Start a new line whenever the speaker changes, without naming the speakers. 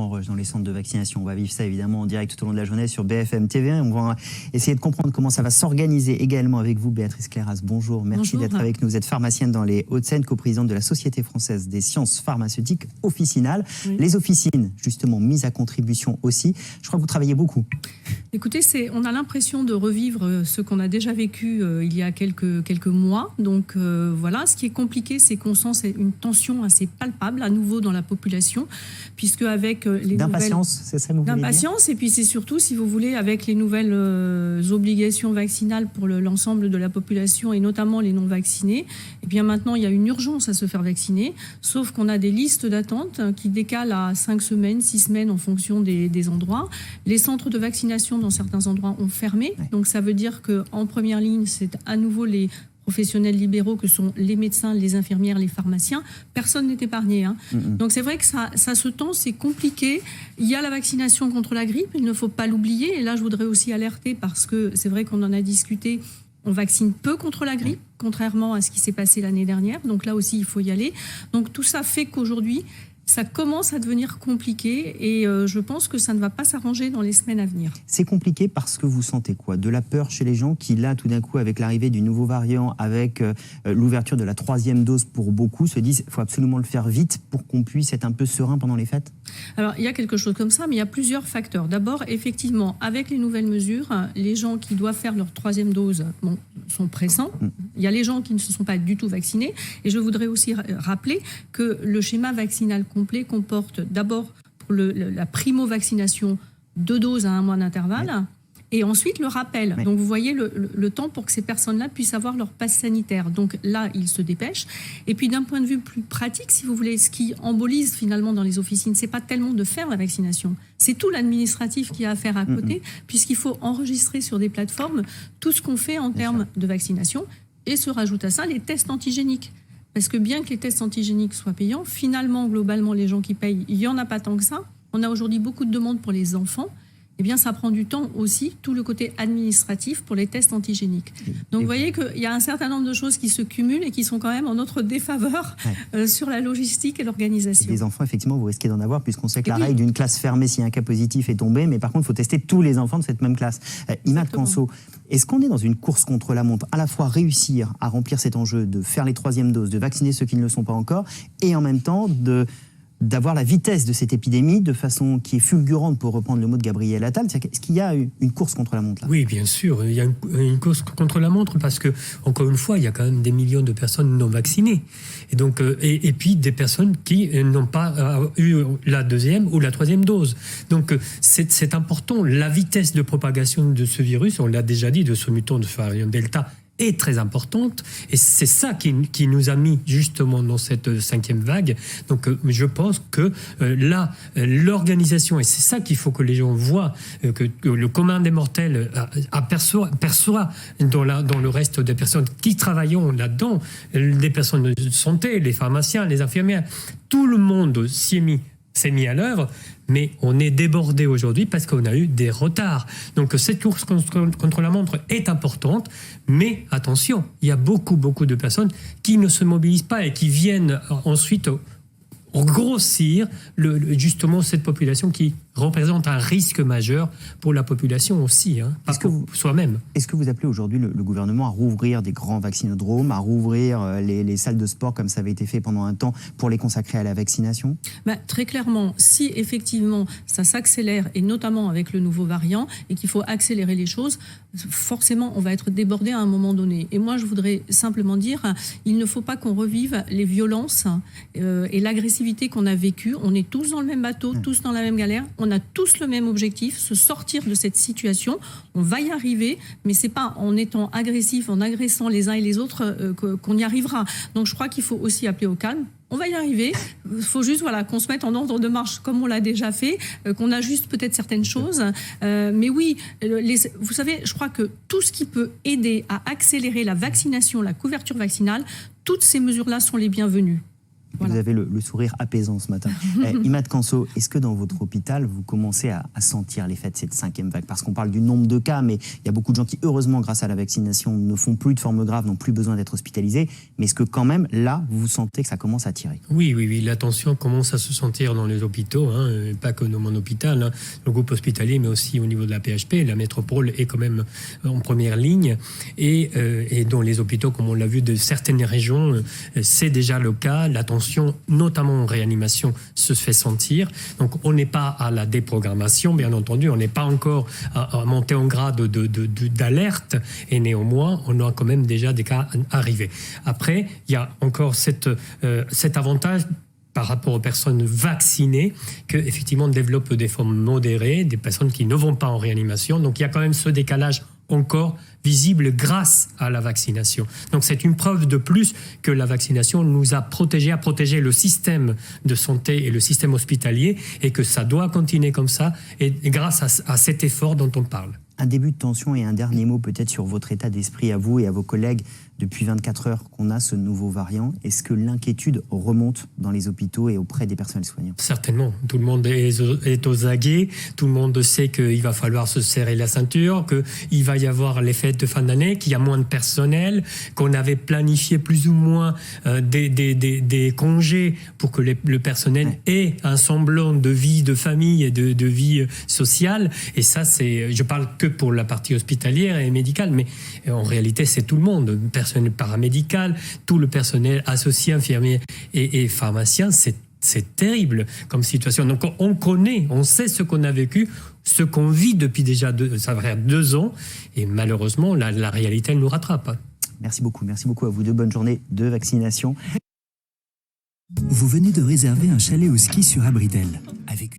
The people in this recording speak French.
grand rush dans les centres de vaccination. On va vivre ça évidemment en direct tout au long de la journée sur BFM TV. On va essayer de comprendre comment ça va s'organiser également avec vous, Béatrice Clairas. Bonjour, merci d'être avec nous. Vous êtes pharmacienne dans les Hauts-de-Seine, coprésidente de la Société française des sciences pharmaceutiques, Officinal. Oui. Les officines, justement, mises à contribution aussi. Je crois que vous travaillez beaucoup.
Écoutez, on a l'impression de revivre ce qu'on a déjà vécu il y a quelques mois. Donc voilà, ce qui est compliqué, c'est qu'on sent une tension assez palpable à nouveau dans la population, puisque avec les
d'impatience, c'est ça,
d'impatience, et puis c'est surtout, si vous voulez, avec les nouvelles obligations vaccinales pour l'ensemble de la population et notamment les non-vaccinés, et bien maintenant il y a une urgence à se faire vacciner, sauf qu'on a des listes d'attente qui décalent à 5 semaines, 6 semaines en fonction des endroits. Les centres de vaccination dans certains endroits ont fermé, donc ça veut dire qu'en première ligne, c'est à nouveau les professionnels libéraux que sont les médecins, les infirmières, les pharmaciens. Personne n'est épargné. Donc c'est vrai que ça se tend, c'est compliqué. Il y a la vaccination contre la grippe, il ne faut pas l'oublier. Et là, je voudrais aussi alerter parce que c'est vrai qu'on en a discuté. On vaccine peu contre la grippe, contrairement à ce qui s'est passé l'année dernière. Donc là aussi, il faut y aller. Donc tout ça fait qu'aujourd'hui, ça commence à devenir compliqué et je pense que ça ne va pas s'arranger dans les semaines à venir.
C'est compliqué parce que vous sentez quoi? De la peur chez les gens qui, là, tout d'un coup, avec l'arrivée du nouveau variant, avec l'ouverture de la 3e dose pour beaucoup, se disent qu'il faut absolument le faire vite pour qu'on puisse être un peu serein pendant les fêtes?
Alors, il y a quelque chose comme ça, mais il y a plusieurs facteurs. D'abord, effectivement, avec les nouvelles mesures, les gens qui doivent faire leur 3e dose sont pressants. Il y a les gens qui ne se sont pas du tout vaccinés. Et je voudrais aussi rappeler que le schéma vaccinal complet comporte d'abord pour la primo-vaccination 2 doses à 1 mois d'intervalle et ensuite le rappel. Donc vous voyez le temps pour que ces personnes-là puissent avoir leur passe sanitaire. Donc là, ils se dépêchent. Et puis d'un point de vue plus pratique, si vous voulez, ce qui embolise finalement dans les officines, c'est pas tellement de faire la vaccination. C'est tout l'administratif qui a à faire à côté, puisqu'il faut enregistrer sur des plateformes tout ce qu'on fait en termes de vaccination. Et se rajoute à ça les tests antigéniques. Parce que bien que les tests antigéniques soient payants, finalement, globalement, les gens qui payent, il n'y en a pas tant que ça. On a aujourd'hui beaucoup de demandes pour les enfants. Eh bien, ça prend du temps aussi, tout le côté administratif pour les tests antigéniques. Donc, vous voyez qu'il y a un certain nombre de choses qui se cumulent et qui sont quand même en notre défaveur sur la logistique et l'organisation.
Les enfants, effectivement, vous risquez d'en avoir, puisqu'on sait que la règle d'une classe fermée, si un cas positif est tombé, mais par contre, il faut tester tous les enfants de cette même classe. Imad Kanso, est-ce qu'on est dans une course contre la montre, à la fois réussir à remplir cet enjeu de faire les 3e doses, de vacciner ceux qui ne le sont pas encore, et en même temps d'avoir la vitesse de cette épidémie de façon qui est fulgurante, pour reprendre le mot de Gabriel Attal? Est-ce qu'il y a une course contre la montre là?
Oui, bien sûr, il y a une course contre la montre parce que, encore une fois, il y a quand même des millions de personnes non vaccinées. Et donc, et puis des personnes qui n'ont pas eu la 2e ou la 3e dose. Donc, c'est important. La vitesse de propagation de ce virus, on l'a déjà dit, de ce mutant de variant Delta, est très importante et c'est ça qui nous a mis justement dans cette 5e vague. Donc je pense que là, l'organisation, et c'est ça qu'il faut que les gens voient, que le commun des mortels perçoit dans le reste des personnes qui travaillent là-dedans, des personnes de santé, les pharmaciens, les infirmières, tout le monde s'est mis à l'œuvre, mais on est débordé aujourd'hui parce qu'on a eu des retards. Donc cette course contre la montre est importante, mais attention, il y a beaucoup de personnes qui ne se mobilisent pas et qui viennent ensuite grossir justement cette population qui représente un risque majeur pour la population aussi, pas pour soi-même.
Est-ce que vous appelez aujourd'hui le gouvernement à rouvrir des grands vaccinodromes, à rouvrir les salles de sport comme ça avait été fait pendant un temps pour les consacrer à la vaccination?
Très clairement, si effectivement ça s'accélère, et notamment avec le nouveau variant, et qu'il faut accélérer les choses, forcément on va être débordé à un moment donné. Et moi je voudrais simplement dire, il ne faut pas qu'on revive les violences et l'agressivité qu'on a vécue. On est tous dans le même bateau, tous dans la même galère. On a tous le même objectif, se sortir de cette situation. On va y arriver, mais c'est pas en étant agressif, en agressant les uns et les autres qu'on y arrivera. Donc je crois qu'il faut aussi appeler au calme. On va y arriver. Il faut juste qu'on se mette en ordre de marche comme on l'a déjà fait, qu'on ajuste peut-être certaines choses. Mais oui, vous savez, je crois que tout ce qui peut aider à accélérer la vaccination, la couverture vaccinale, toutes ces mesures-là sont les bienvenues. Voilà.
Vous avez le sourire apaisant ce matin. Imad Kanso, est-ce que dans votre hôpital, vous commencez à sentir l'effet de cette 5e vague? Parce qu'on parle du nombre de cas, mais il y a beaucoup de gens qui, heureusement, grâce à la vaccination, ne font plus de formes graves, n'ont plus besoin d'être hospitalisés. Mais est-ce que quand même, là, vous sentez que ça commence à tirer?
Oui, la tension commence à se sentir dans les hôpitaux, pas que dans mon hôpital, le groupe hospitalier, mais aussi au niveau de la PHP. La métropole est quand même en première ligne. Et dans les hôpitaux, comme on l'a vu, de certaines régions, c'est déjà le cas. La tension, notamment en réanimation, se fait sentir. Donc, on n'est pas à la déprogrammation, bien entendu. On n'est pas encore à monter en grade d'alerte. Et néanmoins, on a quand même déjà des cas arrivés. Après, il y a encore cet avantage par rapport aux personnes vaccinées, qu'effectivement développent des formes modérées, des personnes qui ne vont pas en réanimation. Donc, il y a quand même ce décalage encore visible grâce à la vaccination. Donc c'est une preuve de plus que la vaccination nous a protégé le système de santé et le système hospitalier, et que ça doit continuer comme ça, et grâce à cet effort dont on parle.
Un début de tension et un dernier mot peut-être sur votre état d'esprit à vous et à vos collègues depuis 24 heures qu'on a ce nouveau variant. Est-ce que l'inquiétude remonte dans les hôpitaux et auprès des personnels soignants?
Certainement. Tout le monde est aux aguets. Tout le monde sait qu'il va falloir se serrer la ceinture, qu'il va y avoir les fêtes de fin d'année, qu'il y a moins de personnel, qu'on avait planifié plus ou moins des congés pour que le personnel ait un semblant de vie de famille et de vie sociale. Et ça, je parle que pour la partie hospitalière et médicale, mais en réalité, c'est tout le monde. Personnel paramédical, tout le personnel associé, infirmier et pharmacien, c'est terrible comme situation. Donc on sait ce qu'on a vécu, ce qu'on vit depuis déjà 2 ans, et malheureusement, la réalité, elle nous rattrape.
Merci beaucoup à vous deux. Bonne journée de vaccination.
Vous venez de réserver un chalet au ski sur Abridel avec